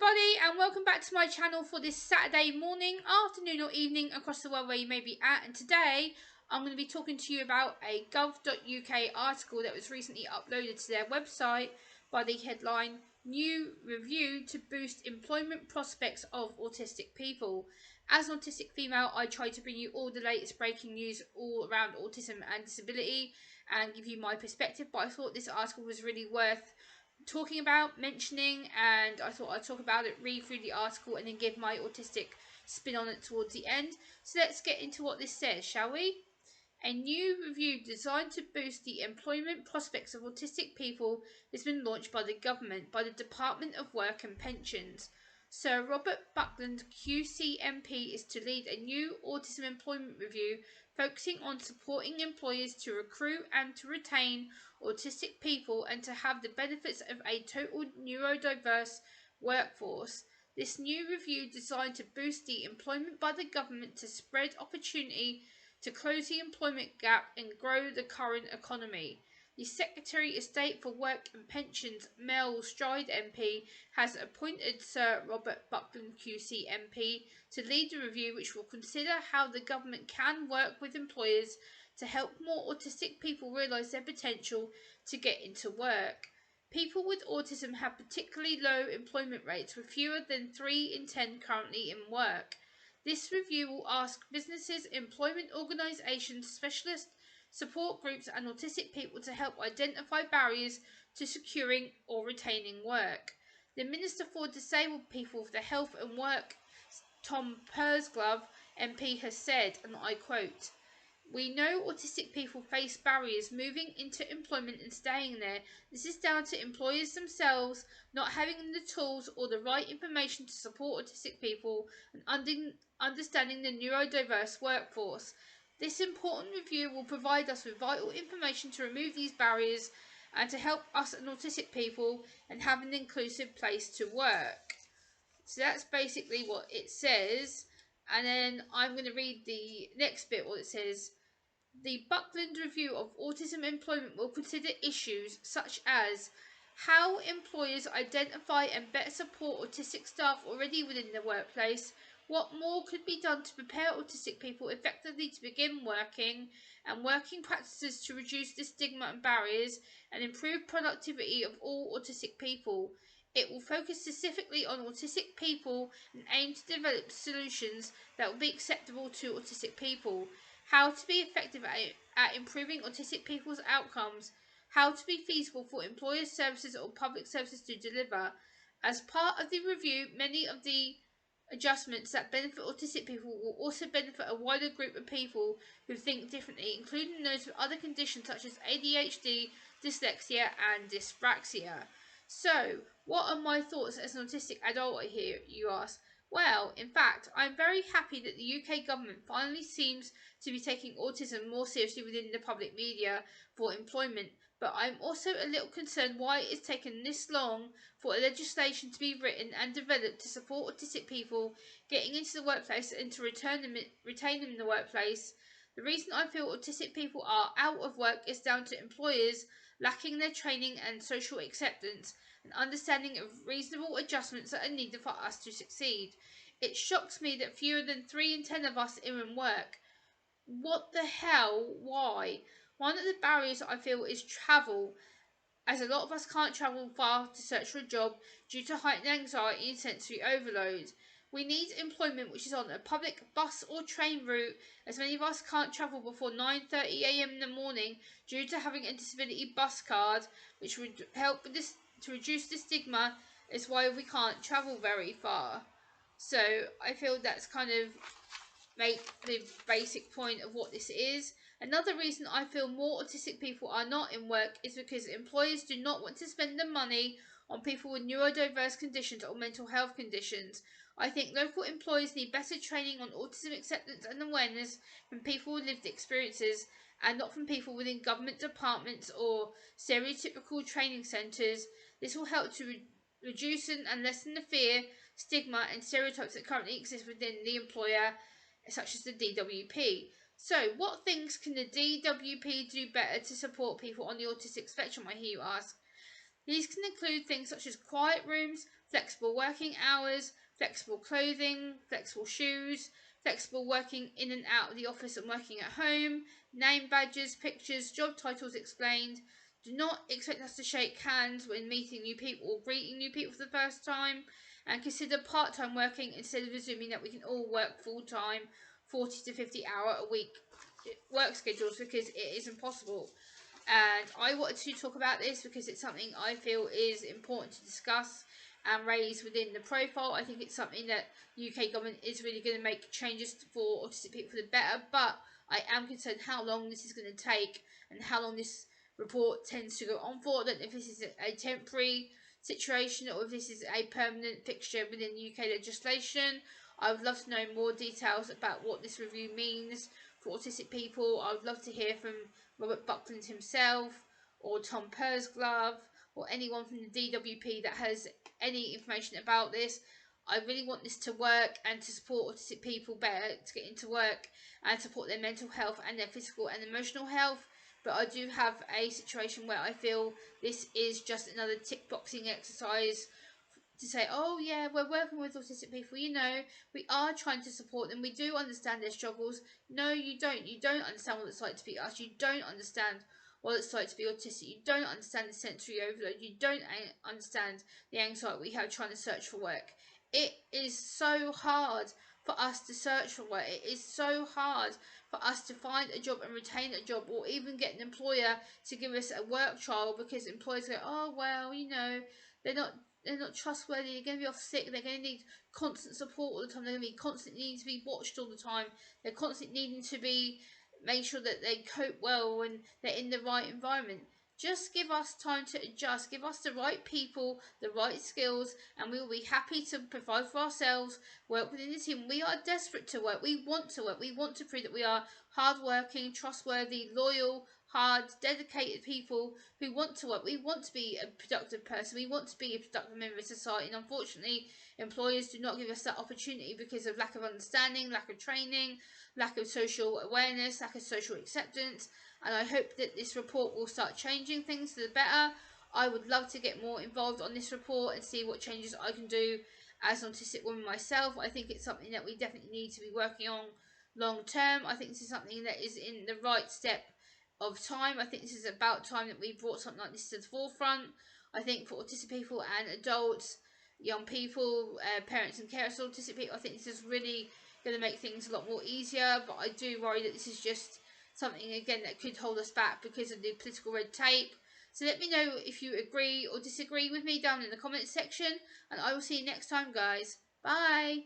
everybody, and welcome back to my channel for this Saturday morning, afternoon or evening across the world where you may be at. And today I'm going to be talking to you about a gov.uk article that was recently uploaded to their website by the headline "New Review to Boost Employment Prospects of Autistic People." As an autistic female, I try to bring you all the latest breaking news all around autism and disability and give you my perspective, but I thought this article was really worth talking about, mentioning, and I thought I'd talk about it, read through the article, and then give my autistic spin on it towards the end. So let's get into what this says, shall we? A new review designed to boost the employment prospects of autistic people has been launched by the government, by the Department of Work and Pensions. Sir Robert Buckland QCMP is to lead a new autism employment review focusing on supporting employers to recruit and to retain autistic people and to have the benefits of a total neurodiverse workforce. This new review designed to boost the employment by the government to spread opportunity, to close the employment gap and grow the current economy. The Secretary of State for Work and Pensions, Mel Stride MP, has appointed Sir Robert Buckland QC MP to lead the review, which will consider how the government can work with employers to help more autistic people realise their potential to get into work. People with autism have particularly low employment rates, with fewer than 3 in 10 currently in work. This review will ask businesses, employment organisations, specialist support groups and autistic people to help identify barriers to securing or retaining work. The Minister for Disabled People for the Health and Work, Tom Pursglove MP, has said, and I quote, "We know autistic people face barriers moving into employment and staying there. This is down to employers themselves not having the tools or the right information to support autistic people and understanding the neurodiverse workforce. This important review will provide us with vital information to remove these barriers and to help us and autistic people and have an inclusive place to work." So that's basically what it says. And then I'm going to read the next bit, what it says. The Buckland Review of Autism Employment will consider issues such as how employers identify and better support autistic staff already within the workplace, what more could be done to prepare autistic people effectively to begin working, and working practices to reduce the stigma and barriers and improve productivity of all autistic people. It will focus specifically on autistic people and aim to develop solutions that will be acceptable to autistic people. How to be effective at improving autistic people's outcomes. How to be feasible for employers' services or public services to deliver. As part of the review, many of the adjustments that benefit autistic people will also benefit a wider group of people who think differently, including those with other conditions such as ADHD, dyslexia and dyspraxia. So, what are my thoughts as an autistic adult here, you ask? Well, in fact, I'm very happy that the UK government finally seems to be taking autism more seriously within the public media for employment, but I'm also a little concerned why it's taken this long for legislation to be written and developed to support autistic people getting into the workplace and to retain them in the workplace. The reason I feel autistic people are out of work is down to employers lacking their training and social acceptance and understanding of reasonable adjustments that are needed for us to succeed. It shocks me that fewer than 3 in 10 of us are in work. What the hell? Why? One of the barriers I feel is travel, as a lot of us can't travel far to search for a job due to heightened anxiety and sensory overload. We need employment which is on a public bus or train route, as many of us can't travel before 9:30 a.m. in the morning due to having a disability bus card, which would help with this to reduce the stigma is why we can't travel very far. So I feel that's kind of make the basic point of what this is. Another reason I feel more autistic people are not in work is because employers do not want to spend the money on people with neurodiverse conditions or mental health conditions. I think local employers need better training on autism acceptance and awareness from people with lived experiences and not from people within government departments or stereotypical training centres. This will help to reduce and lessen the fear, stigma and stereotypes that currently exist within the employer, such as the DWP. So, what things can the DWP do better to support people on the autistic spectrum, I hear you ask? These can include things such as quiet rooms, flexible working hours, flexible clothing, flexible shoes, flexible working in and out of the office and working at home, name badges, pictures, job titles explained. Do not expect us to shake hands when meeting new people or greeting new people for the first time, and consider part-time working instead of assuming that we can all work full-time 40 to 50 hour a week work schedules, because it is impossible. And I wanted to talk about this because it's something I feel is important to discuss and raise within the profile. I think it's something that UK government is really going to make changes for autistic people for the better, but I am concerned how long this is going to take and how long this report tends to go on for. I don't know if this is a temporary situation or if this is a permanent fixture within UK legislation. I would love to know more details about what this review means for autistic people. I would love to hear from Robert Buckland himself, or Tom Pursglove, or anyone from the DWP that has any information about this. I really want this to work and to support autistic people better to get into work and support their mental health and their physical and emotional health. But I do have a situation where I feel this is just another tick boxing exercise to say, oh yeah, we're working with autistic people, we are trying to support them, we do understand their struggles. No, you don't. You don't understand what it's like to be us. You don't understand what it's like to be autistic. You don't understand the sensory overload. You don't understand the anxiety we have trying to search for work. It is so hard for us to search for work. It is so hard for us to find a job and retain a job, or even get an employer to give us a work trial, because employers go, oh well, they're not they're not trustworthy, they're going to be off sick, they're going to need constant support all the time, they're going to be constantly needing to be watched all the time, they're constantly needing to be make sure that they cope well when they're in the right environment. Just give us time to adjust, give us the right people, the right skills, and we will be happy to provide for ourselves, work within the team. We are desperate to work, we want to work, we want to prove that we are hardworking, trustworthy, loyal, hard, dedicated people who want to work. We want to be a productive person. We want to be a productive member of society. And unfortunately, employers do not give us that opportunity because of lack of understanding, lack of training, lack of social awareness, lack of social acceptance. And I hope that this report will start changing things for the better. I would love to get more involved on this report and see what changes I can do as an autistic woman myself. I think it's something that we definitely need to be working on long term. I think this is something that is in the right step of time. I think this is about time that we brought something like this to the forefront. I think for autistic people and adults, young people, parents and carers of autistic people, I think this is really going to make things a lot more easier. But I do worry that this is just something, again, that could hold us back because of the political red tape. So let me know if you agree or disagree with me down in the comments section, and I will see you next time, guys. Bye!